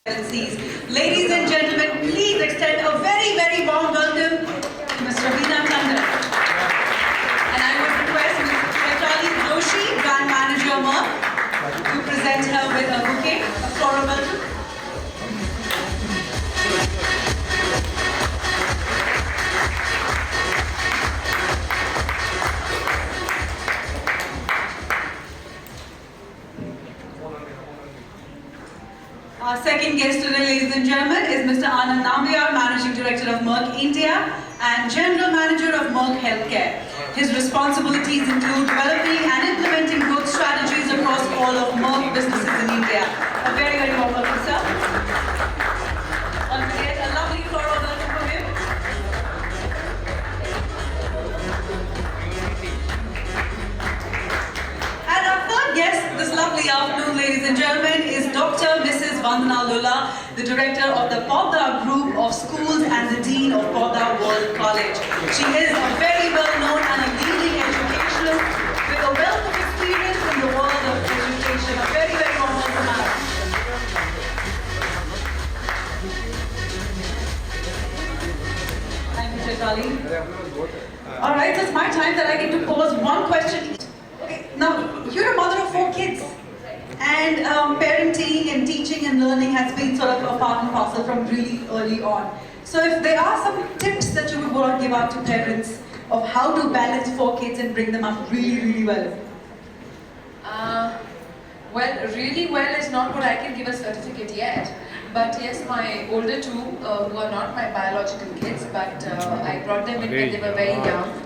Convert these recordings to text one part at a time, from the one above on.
Ladies and gentlemen, please extend a very, very warm welcome to Ms. Raveena Tandon. And I would request Ms. Shaitali Joshi, Brand Manager Merck, to present her with a bouquet, a floral welcome. Our second guest today, ladies and gentlemen, is Mr. Anand Nambiar, Managing Director of Merck India and General Manager of Merck Healthcare. His responsibilities include developing and implementing growth strategies across all of Merck businesses in India. A very, very warm welcome, sir. Once again, a lovely floral welcome for him. And our third guest this lovely afternoon, ladies and gentlemen, is Dr. Mrs. Vandana Lulla, the Director of the Podda Group of Schools and the Dean of Podda World College. She is a very well-known and a leading educationalist with a wealth of experience in the world of education. A very, very warm welcome, madam. Thank you, Shaitali. All right, so it's my time that I get to pose one question. Okay, now, you're a mother of 4 kids. And parenting and teaching and learning has been sort of a part and parcel from really early on. So if there are some tips that you would want to give out to parents of how to balance 4 kids and bring them up really, really well? Well, really well is not what I can give a certificate yet. But yes, my older 2, who are not my biological kids, but I brought them in when they were very young.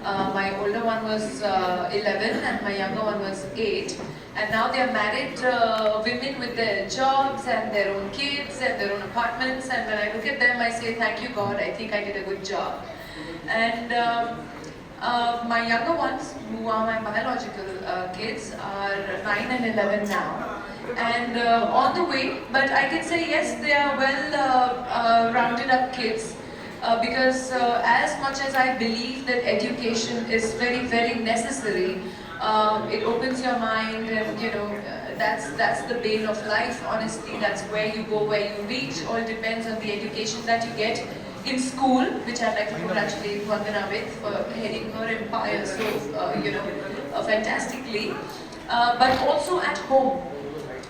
My older one was 11 and my younger one was 8. And now they are married women with their jobs and their own kids and their own apartments. And when I look at them, I say, thank you God, I think I did a good job. And my younger ones, who are my biological kids, are 9 and 11 now. And on the way, but I can say yes, they are well rounded up kids. Because as much as I believe that education is very, very necessary, it opens your mind, and you know, that's the bane of life, honestly. That's where you go, where you reach. All depends on the education that you get in school, which I'd like to congratulate Vandana with for heading her empire so, fantastically. But also at home.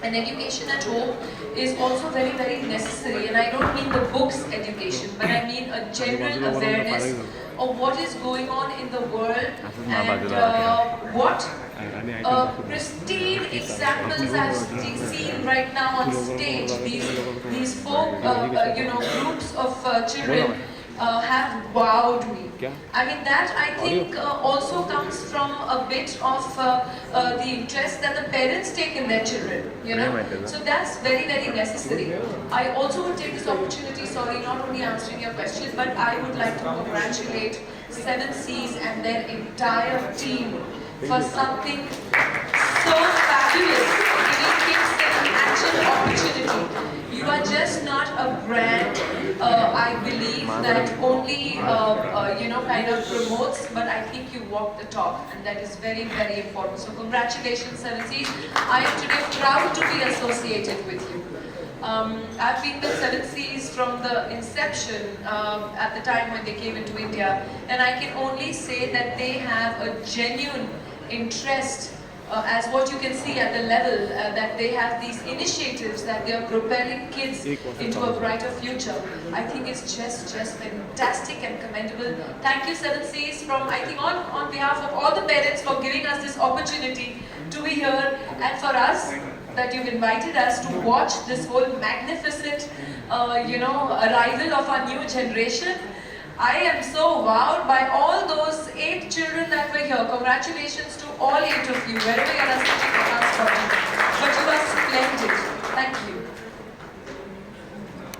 And education at home is also very, very necessary. And I don't mean the books education, but I mean a general awareness of what is going on in the world and what pristine examples I've seen right now on stage. These 4 groups of children have wowed me. I mean, that I think also comes from a bit of the interest that the parents take in their children, you know. So that's very, very necessary. I also would take this opportunity, sorry, not only answering your question, but I would like to congratulate 7 Seas and their entire team for something so fabulous, giving kids an action opportunity. You are just not a brand, I believe, that only, kind of promotes, but I think you walk the talk, and that is very, very important. So congratulations, 7 Seas. I am today proud to be associated with you. I've been with 7 Seas from the inception, at the time when they came into India, and I can only say that they have a genuine interest, as what you can see at the level, that they have these initiatives that they are propelling kids into a brighter future. I think it's just fantastic and commendable. Thank you, 7 Seas, from, I think, on behalf of all the parents for giving us this opportunity to be here, and for us, that you've invited us to watch this whole magnificent, arrival of our new generation. I am so wowed by all those 8 children that were here. Congratulations to all 8 of you, wherever you are sitting in our spot. But you are splendid. Thank you.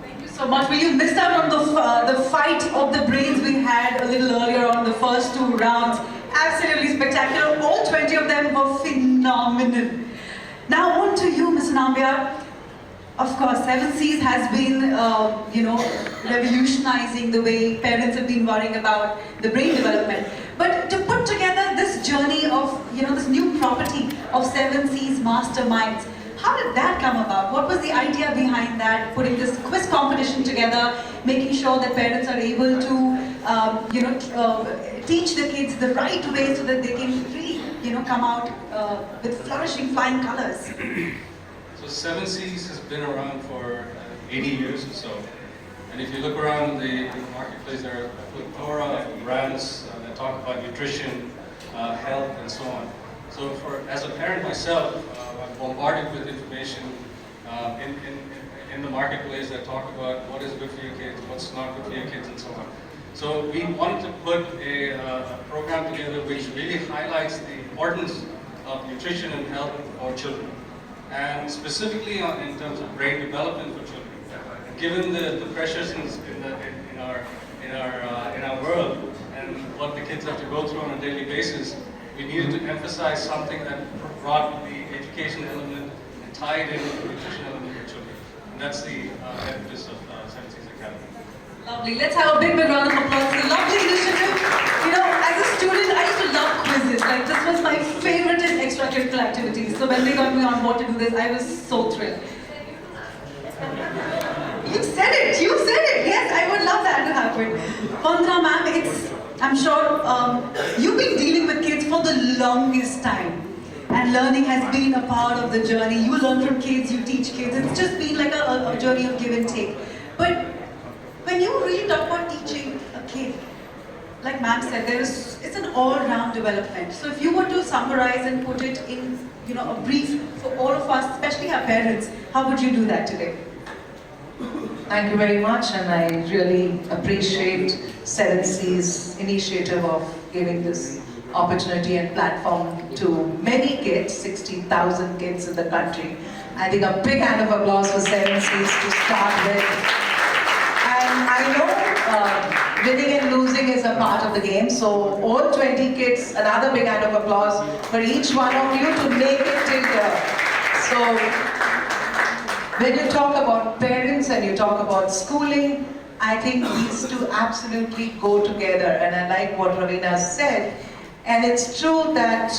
Thank you so much. Well, you missed out on the fight of the brains we had a little earlier on the first 2 rounds. Absolutely spectacular. All 20 of them were phenomenal. Now on to you, Mr. Nambiar. Of course, 7 Seas has been, revolutionizing the way parents have been worrying about the brain development. But to put together this journey of, this new property of 7 Seas masterminds, How did that come about? What was the idea behind that? Putting this quiz competition together, making sure that parents are able to, teach the kids the right way so that they can really, come out with flourishing, flying colors. So 7Cs has been around for 80 years or so. And if you look around the marketplace, there are a plethora of brands that talk about nutrition, health, and so on. So as a parent myself, I'm bombarded with information in the marketplace that talk about what is good for your kids, what's not good for your kids, and so on. So we wanted to put a program together which really highlights the importance of nutrition and health for children, and specifically in terms of brain development for children. Given the pressures in our world and what the kids have to go through on a daily basis, we needed to emphasize something that brought the education element and tied in with the nutrition element for children. And that's the emphasis of 7C's Academy. Lovely. Let's have a big round of applause. It's a lovely initiative. As a student, I used to love quizzes. Like, this was my favorite in extracurricular activities. So when they got me on board to do this, I was so thrilled. You said it. Yes, I would love that to happen. Vandana ma'am, I'm sure you've been dealing with kids for the longest time. And learning has been a part of the journey. You learn from kids, you teach kids. It's just been like a journey of give and take. But when you really talk about teaching a kid, like ma'am said, it's an all-round development. So if you were to summarize and put it in, a brief for all of us, especially our parents, how would you do that today? Thank you very much, and I really appreciate 7C's initiative of giving this opportunity and platform to many kids, 60,000 kids in the country. I think a big hand of applause for 7C's to start with. And I know winning and losing is a part of the game, so all 20 kids, another big hand of applause for each one of you to make it till here. So, when you talk about parents and you talk about schooling, I think these two absolutely go together, and I like what Raveena said. And it's true that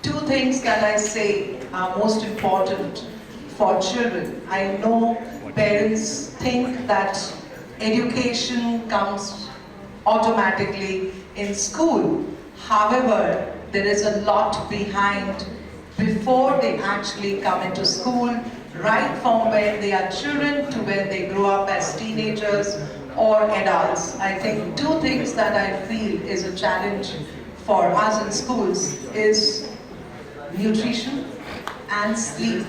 two things that I say are most important for children. I know parents think that education comes automatically in school. However, there is a lot behind before they actually come into school, right from when they are children to when they grow up as teenagers or adults. I think two things that I feel is a challenge for us in schools is nutrition and sleep.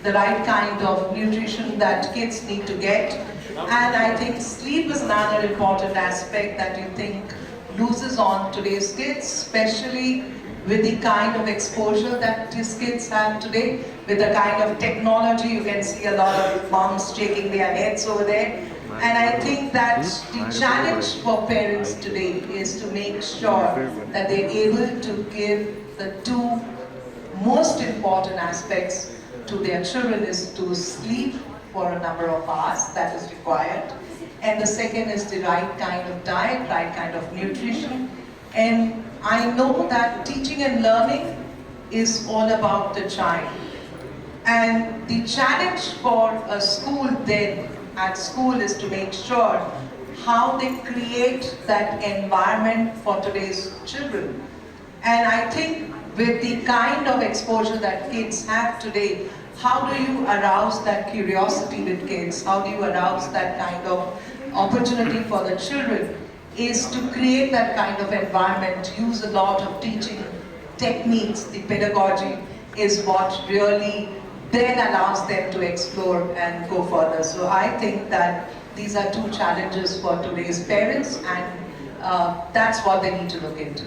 The right kind of nutrition that kids need to get. And I think sleep is another important aspect that you think loses on today's kids, especially with the kind of exposure that these kids have today, with the kind of technology. You can see a lot of moms shaking their heads over there. And I think that the challenge for parents today is to make sure that they're able to give the two most important aspects to their children is to sleep for a number of hours that is required. And the second is the right kind of diet, right kind of nutrition. And I know that teaching and learning is all about the child. And the challenge for a school then at school is to make sure how they create that environment for today's children. And I think with the kind of exposure that kids have today, how do you arouse that curiosity with kids? How do you arouse that kind of opportunity for the children? Is to create that kind of environment, use a lot of teaching techniques. The pedagogy is what really then allows them to explore and go further. So I think that these are two challenges for today's parents, and that's what they need to look into.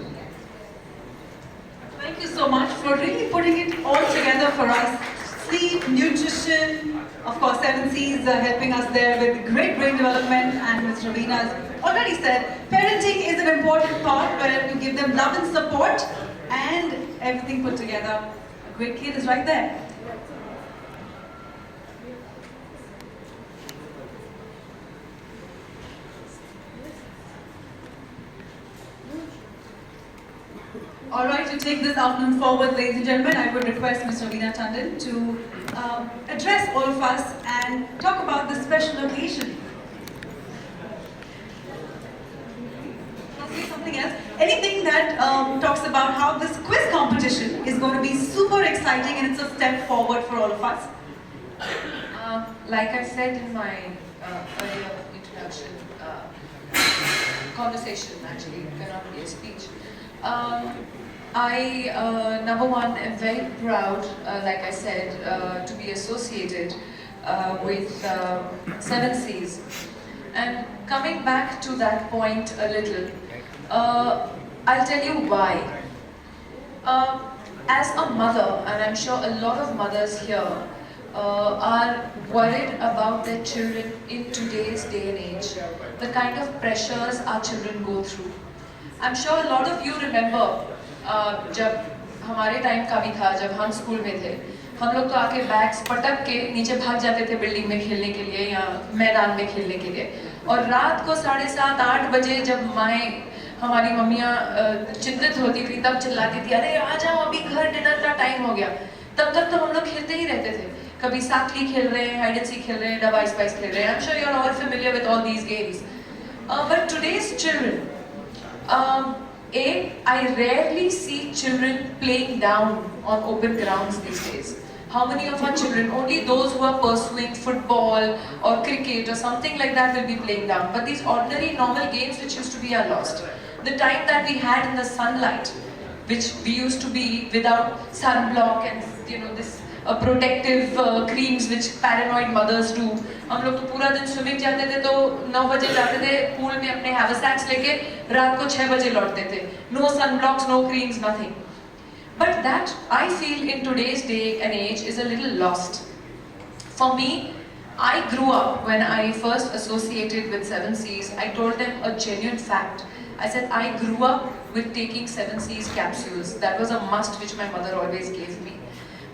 Thank you so much for really putting it all together for us. Sleep, nutrition, of course 7C's are helping us there with great brain development, and Ms. Raveena has already said parenting is an important part where you give them love and support and everything put together. A great kid is right there. All right, to take this afternoon forward, ladies and gentlemen, I would request Ms. Raveena Tandon to address all of us and talk about this special occasion. I'll say something else. Anything that talks about how this quiz competition is going to be super exciting and it's a step forward for all of us. Like I said in my earlier introduction, conversation actually, it cannot be a speech. I, number one, am very proud, like I said, to be associated with 7Cs. And coming back to that point a little, I'll tell you why. As a mother, and I'm sure a lot of mothers here are worried about their children in today's day and age, the kind of pressures our children go through. I'm sure a lot of you remember जब हमारे time का भी था, जब हम school में थे, हम लोग तो आके बैग्स पटक के नीचे भाग जाते थे बिल्डिंग में खेलने के लिए या मैदान में खेलने के लिए, और रात को 7:30-8 बजे जब माएँ हमारी मम्मियाँ चिंतित होती थी तब चिल्लाती थी, अरे आ जाओ अभी घर डिनर का टाइम हो गया। तब तक तो हम लोग खेलते ही रहते थे, कभी साखली खेल रहे हैं, हाइड एंड सीक खेल रहे हैं, डबा स्पाइस खेल रहे हैं। I'm sure you're all familiar with all these games. But today's children, I rarely see children playing down on open grounds these days. How many of our children, only those who are pursuing football or cricket or something like that will be playing down. But these ordinary normal games which used to be are lost. The time that we had in the sunlight, which we used to be without sunblock and this protective creams which paranoid mothers do. हम लोग तो पूरा दिन swimming जाते थे तो 9 बजे जाते थे पूल में अपने हैवरसैक्स लेके, रात को 6 बजे लौटते थे. No sunblocks, no creams, nothing. But that I feel in today's day and age is a little lost. For me, I grew up when I first associated with 7Cs. I told them a genuine fact. I said I grew up with taking 7Cs capsules. That was a must which my mother always gave me.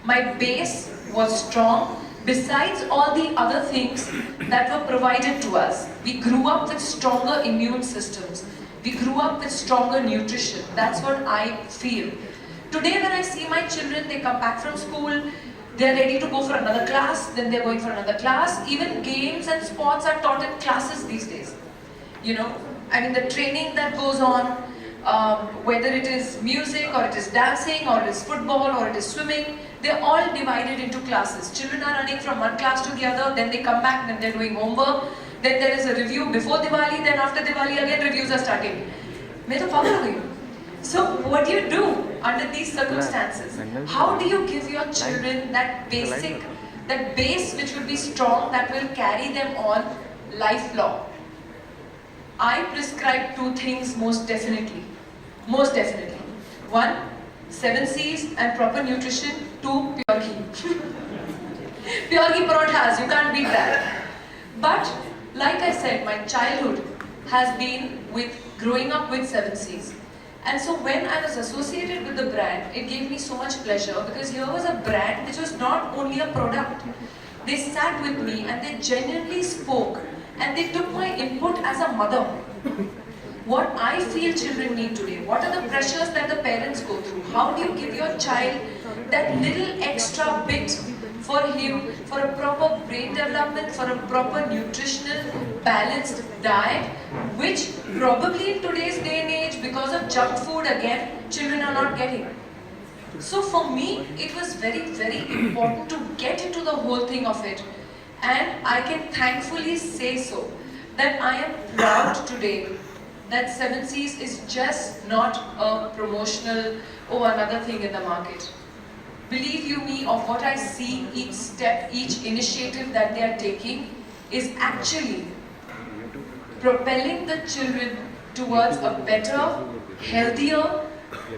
My base was strong. Besides all the other things that were provided to us, we grew up with stronger immune systems. We grew up with stronger nutrition. That's what I feel. Today when I see my children, they come back from school, they're ready to go for another class, then they're going for another class. Even games and sports are taught in classes these days. I mean the training that goes on, whether it is music or it is dancing or it is football or it is swimming, they're all divided into classes. Children are running from one class to the other, then they come back, then they're doing homework, then there is a review before Diwali, then after Diwali again reviews are starting. So what do you do under these circumstances? How do you give your children that base which will be strong, that will carry them on lifelong? I prescribe 2 things most definitely. Most definitely. 1, 7Cs and proper nutrition. 2, pure ghee. Pure ghee parothas, you can't beat that. But like I said, my childhood has been with growing up with 7Cs. And so when I was associated with the brand, it gave me so much pleasure because here was a brand which was not only a product. They sat with me and they genuinely spoke and they took my input as a mother. What I feel children need today, what are the pressures that the parents go through? How do you give your child that little extra bit for him, for a proper brain development, for a proper nutritional, balanced diet, which probably in today's day and age, because of junk food again, children are not getting. So for me, it was very, very important to get into the whole thing of it. And I can thankfully say so, that I am proud today that 7Cs is just not a promotional or another thing in the market. Believe you me, of what I see, each step, each initiative that they are taking is actually propelling the children towards a better, healthier,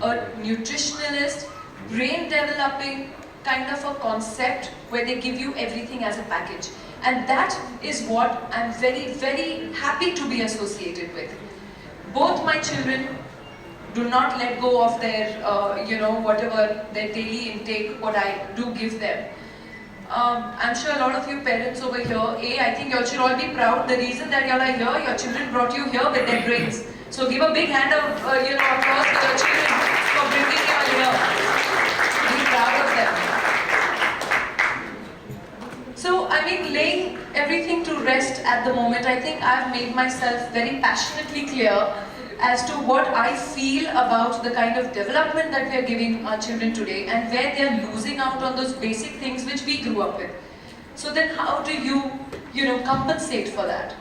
a nutritionalist, brain developing kind of a concept where they give you everything as a package. And that is what I'm very, very happy to be associated with. Both my children do not let go of their, whatever their daily intake, what I do give them. I'm sure a lot of you parents over here, I think you all should all be proud. The reason that you all are here, your children brought you here with their brains. So give a big hand of applause to your children for bringing here. Be proud of them. So, I mean, laying everything to rest at the moment, I think I've made myself very passionately clear as to what I feel about the kind of development that we are giving our children today and where they are losing out on those basic things which we grew up with. So then how do you compensate for that?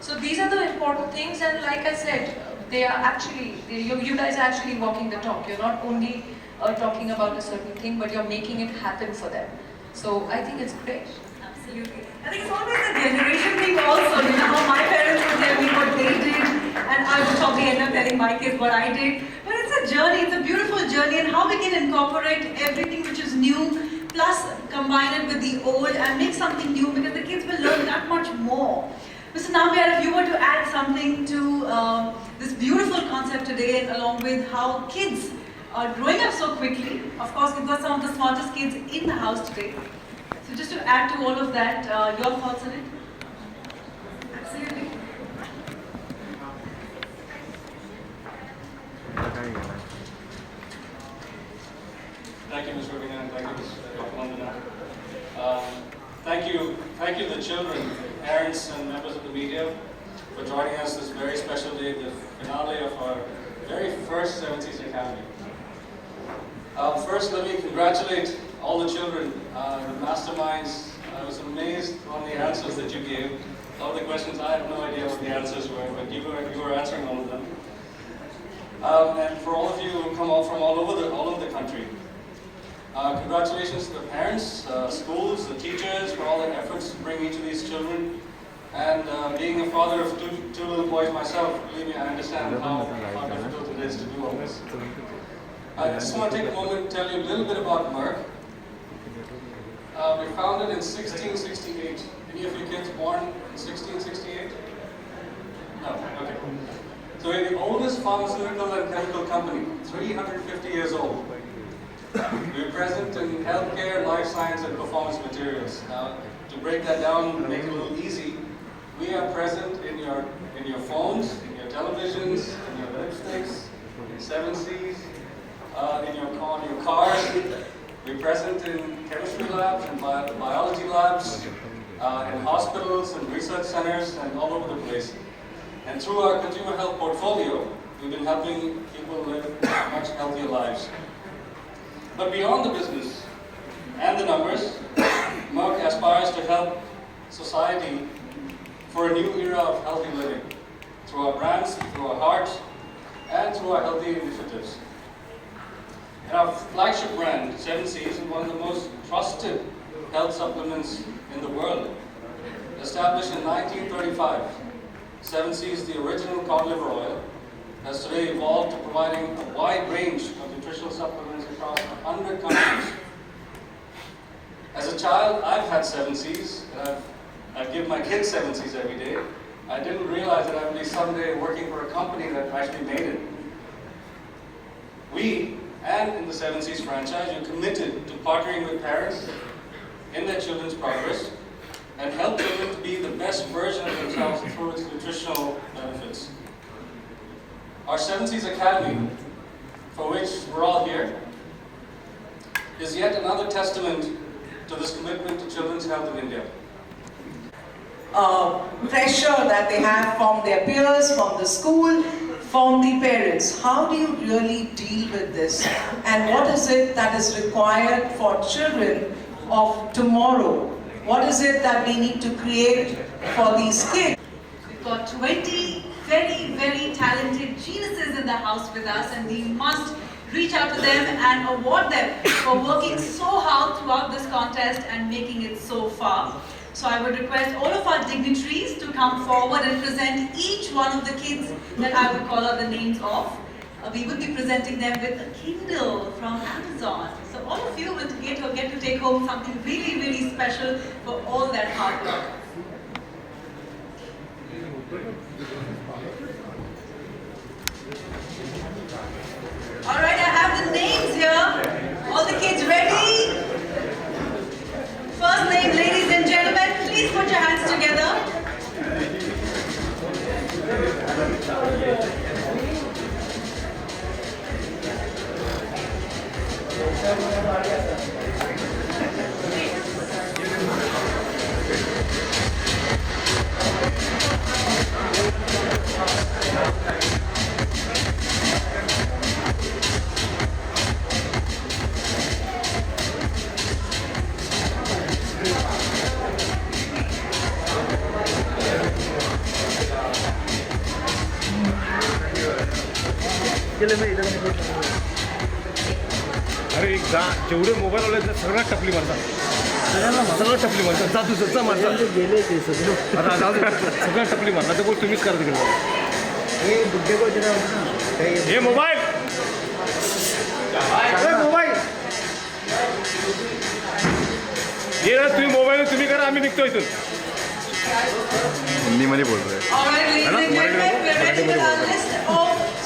So these are the important things, and like I said, they are actually, you guys are actually walking the talk. You're not only talking about a certain thing, but you're making it happen for them. So I think it's great. Absolutely. I think it's always a generation thing also, how my parents would tell me what they did, and I would probably end up telling my kids what I did. But it's a journey, it's a beautiful journey, and how we can incorporate everything which is new, plus combine it with the old and make something new, because the kids will learn that much more. Mr. Nambiar, if you were to add something to this beautiful concept today, and along with how kids are growing up so quickly, of course we've got some of the smartest kids in the house today. So just to add to all of that, your thoughts on it? Absolutely. Thank you, Ms. Raveena, and thank you, Ms. Tandon. Thank you, the children, parents, and members of the media for joining us this very special day, the finale of our very first 70s Academy. First, let me congratulate all the children, the masterminds. I was amazed on the answers that you gave. All the questions, I have no idea what the answers were, but you were answering all of them. And for all of you who come all from all over the country, congratulations to the parents, schools, the teachers for all their efforts to bring each of these children. And being a father of two little boys myself, believe me, I understand how difficult it is to do all this. I just want to take a moment to tell you a little bit about Merck. We founded in 1668. Any of you kids born in 1668? No, okay. So we're the oldest pharmaceutical and chemical company, 350 years old. We're present in healthcare, life science, and performance materials. Now, to break that down and make it a little easy, we are present in your phones, in your televisions, in your lipsticks, in 7Cs, in your cars. We're present in chemistry labs and biology labs, in hospitals and research centers, and all over the place. And through our consumer health portfolio, we've been helping people live much healthier lives. But beyond the business and the numbers, Merck aspires to help society for a new era of healthy living through our brands, through our hearts, and through our healthy initiatives. And our flagship brand, 7Cs, is one of the most trusted health supplements in the world. Established in 1935, 7Cs, the original cod liver oil, has today evolved to providing a wide range of nutritional supplements across 100 countries. As a child, I've had 7Cs, and I give my kids 7Cs every day. I didn't realize that I would be someday working for a company that actually made it. We, and in the 7Cs franchise, are committed to partnering with parents in their children's progress and help children to be the best version of themselves through its nutritional benefits. Our 7Cs Academy, for which we're all here, is yet another testament to this commitment to children's health in India. Pressure that they have from their peers, from the school, from the parents. How do you really deal with this? And what is it that is required for children of tomorrow? What is it that we need to create for these kids? We've got 20 very, very talented geniuses in the house with us, and we must reach out to them and award them for working so hard throughout this contest and making it so far. So I would request all of our dignitaries to come forward and present each one of the kids that I would call out the names of. We will be presenting them with a Kindle from Amazon. So all of you will get to take home something really, really special for all that hard work. All right, I have the names here. All the kids ready? First name, ladies and gentlemen, please put your hands together. अरे एक जा जेवढे mobile वाले आहेत सगळ्यात टपली मारतात सगळं टपली मारतात जा तू सच्चा मारतात गेले ते आता सगळ्यात टपली मारतात तर तुम्हीच करा तिकडे हे मोबाईल मोबाईल ये ना तुम्ही मोबाईल तुम्ही करा आम्ही निघतो इथून हिंदी मध्ये बोल रहे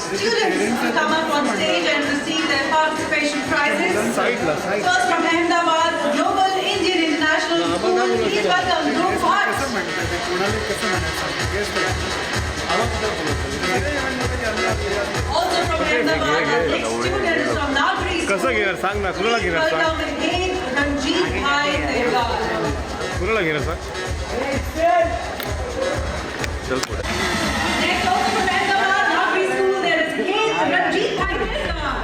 Students to come up on stage and receive their participation prizes. First from Ahmedabad, Global Indian International School, please welcome UNCUT. Also from Ahmedabad, our next student is from Nagri School. कसं घेणार सांग ना कुणाला घेणार सांग Ranjit Bhai Dehgal. कुणाला घेणार सांग चल पुढे Next also from Ahmedabad, Nagri School, there is Ranjit Bhai Dehgal.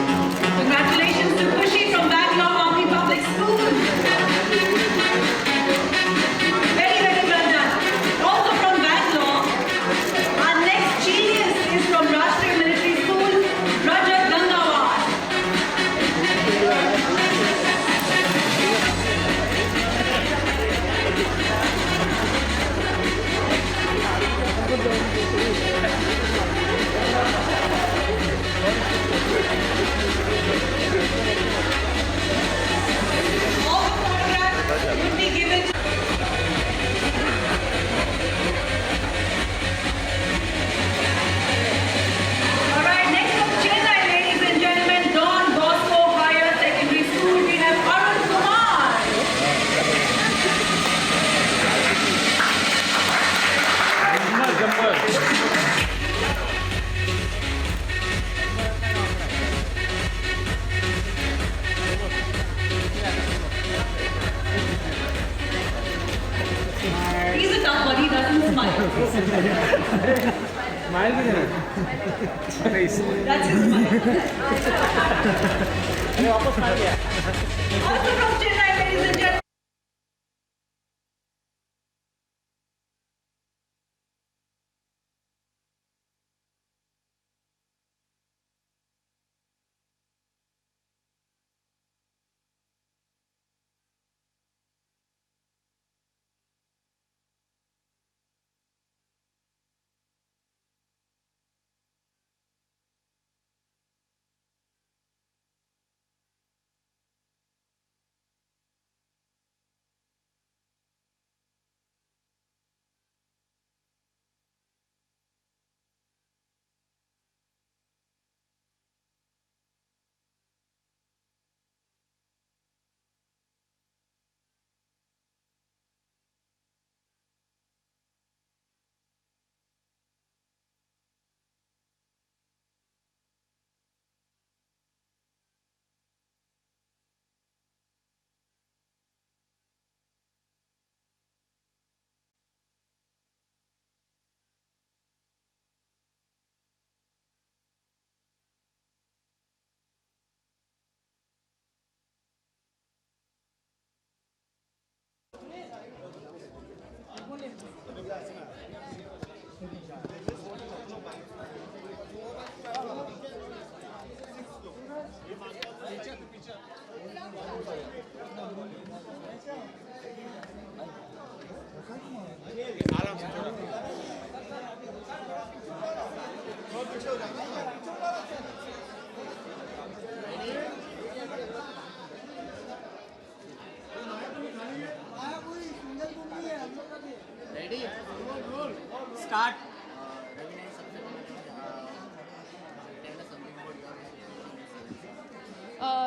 Congratulations to Kushi from Bangalore Army Public School. Very, very well done. Also from Bangalore, our next genius is from Rashtriya Military School, Rajat Gangawar. All the photographs will be given to All right, next from Chennai, ladies and gentlemen, Don Bosco Higher Secondary School, we have Arun Kumar. He's a tough one, he doesn't smile. That's his smile. Also from Chennai, ladies and gentlemen. Start.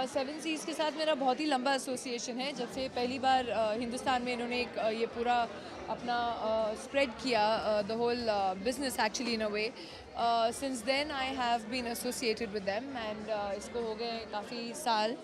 Seven Seas के साथ मेरा बहुत ही लंबा association है। जब से पहली बार हिंदुस्तान में इन्होंने एक ये पूरा अपना स्प्रेड किया the whole business actually in a way, since then I have been associated with them and इसको हो गए काफ़ी साल।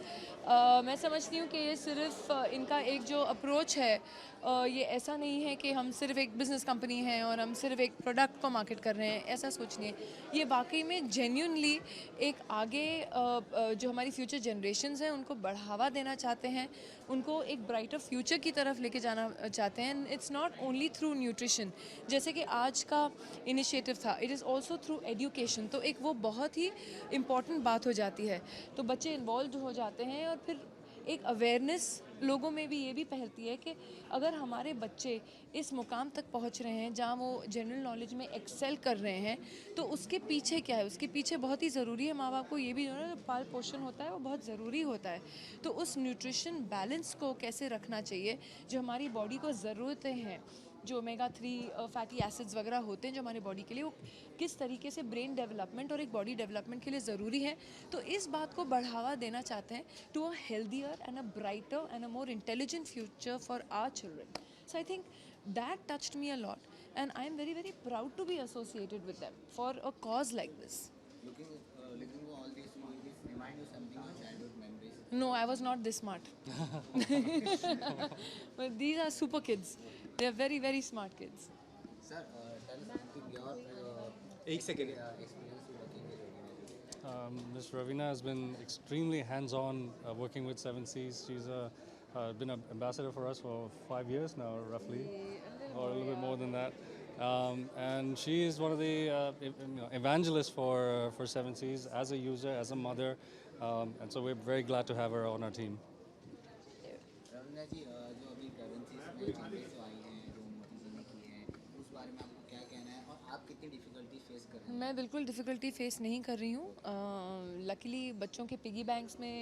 मैं समझती हूँ कि ये सिर्फ इनका एक जो अप्रोच है ये ऐसा नहीं है कि हम सिर्फ एक बिज़नेस कंपनी हैं और हम सिर्फ एक प्रोडक्ट को मार्केट कर रहे हैं, ऐसा सोचनी है। ये वाकई में जेन्युइनली एक आगे जो हमारी फ्यूचर जनरेशन्स हैं उनको बढ़ावा देना चाहते हैं, उनको एक ब्राइटर फ्यूचर की तरफ लेके जाना चाहते हैं। It's not only through nutrition, जैसे कि आज का इनिशिएटिव था, it is also through education. तो एक वो बहुत ही इम्पॉर्टेंट बात हो जाती है, तो बच्चे इन्वॉल्व हो जाते हैं और फिर एक अवेयरनेस लोगों में भी ये भी फैलती है कि अगर हमारे बच्चे इस मुकाम तक पहुंच रहे हैं जहां वो जनरल नॉलेज में एक्सेल कर रहे हैं, तो उसके पीछे क्या है, उसके पीछे बहुत ही ज़रूरी है माँ बाप को ये भी जो है पाल पोषण होता है वो बहुत ज़रूरी होता है। तो उस न्यूट्रिशन बैलेंस को कैसे रखना चाहिए, जो हमारी बॉडी को ज़रूरतें हैं, जो ओमेगा 3 फैटी एसिड्स वगैरह होते हैं जो हमारे बॉडी के लिए, वो किस तरीके से ब्रेन डेवलपमेंट और एक बॉडी डेवलपमेंट के लिए ज़रूरी है। तो इस बात को बढ़ावा देना चाहते हैं to a healthier and a brighter and a more intelligent future for our children. So I think that touched me a lot, and I am very, very proud to be associated with them for a cause like this. Looking to all these movies, remind you something of childhood memories. No, I was not this smart. But these are super kids. They are very, very smart kids. Sir, tell us something your एक second. experience working with Raveena. Ms. Raveena has been extremely hands-on working with Seven Seas. She's been an ambassador for us for 5 years now, roughly, or a little bit more than that. And she is one of the evangelists for Seven Seas as a user, as a mother, and so we're very glad to have her on our team. Raveena ji, जो अभी pregnancies में changes जो आई हैं, जो मोदी जी ने की हैं, उस बारे में आपको क्या कहना है और आप कितनी डिफिकल्टी फेस कर रहे हैं? मैं बिल्कुल डिफ़िकल्टी फ़ेस नहीं कर रही हूँ। लकीली बच्चों के पिगी बैंक्स में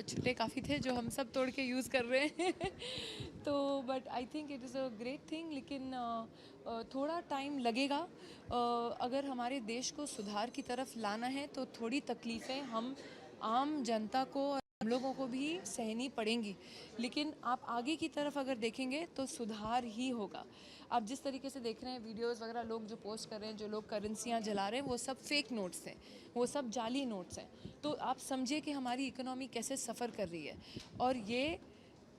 छुट्टे काफ़ी थे जो हम सब तोड़ के यूज़ कर रहे हैं। तो but I think it is a great thing, लेकिन थोड़ा टाइम लगेगा। अगर हमारे देश को सुधार की तरफ लाना है तो थोड़ी तकलीफ़ें हम आम जनता को, हम लोगों को भी सहनी पड़ेंगी, लेकिन आप आगे की तरफ अगर देखेंगे तो सुधार ही होगा। आप जिस तरीके से देख रहे हैं वीडियोस वगैरह लोग जो पोस्ट कर रहे हैं, जो लोग करेंसियाँ जला रहे हैं, वो सब फेक नोट्स हैं, वो सब जाली नोट्स हैं। तो आप समझिए कि हमारी इकोनॉमी कैसे सफ़र कर रही है। और ये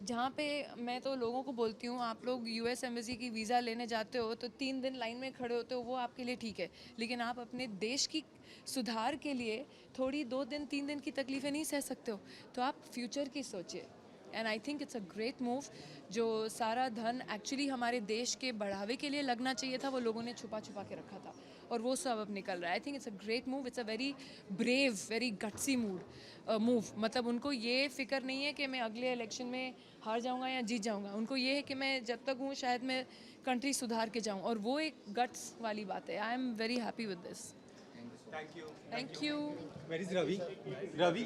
जहाँ पे मैं तो लोगों को बोलती हूँ, आप लोग यूएस एम्बेसी की वीज़ा लेने जाते हो तो 3 दिन लाइन में खड़े होते हो, वो आपके लिए ठीक है, लेकिन आप अपने देश की सुधार के लिए थोड़ी 2 दिन 3 दिन की तकलीफ़ें नहीं सह सकते हो। तो आप फ्यूचर की सोचिए, and I think it's a great move. जो सारा धन एक्चुअली हमारे देश के बढ़ावे के लिए लगना चाहिए था, वो लोगों ने छुपा छुपा के रखा था, और वो सब अब निकल रहा है। I think it's a great move, it's a very brave, very gutsy move. मतलब उनको ये फिक्र नहीं है कि मैं अगले इलेक्शन में हार जाऊंगा या जीत जाऊंगा, उनको ये है कि मैं जब तक हूँ शायद मैं कंट्री सुधार के जाऊँ, और वो एक गट्स वाली बात है। I am very happy with this. Thank you. Thank you. Where is Ravi? Ravi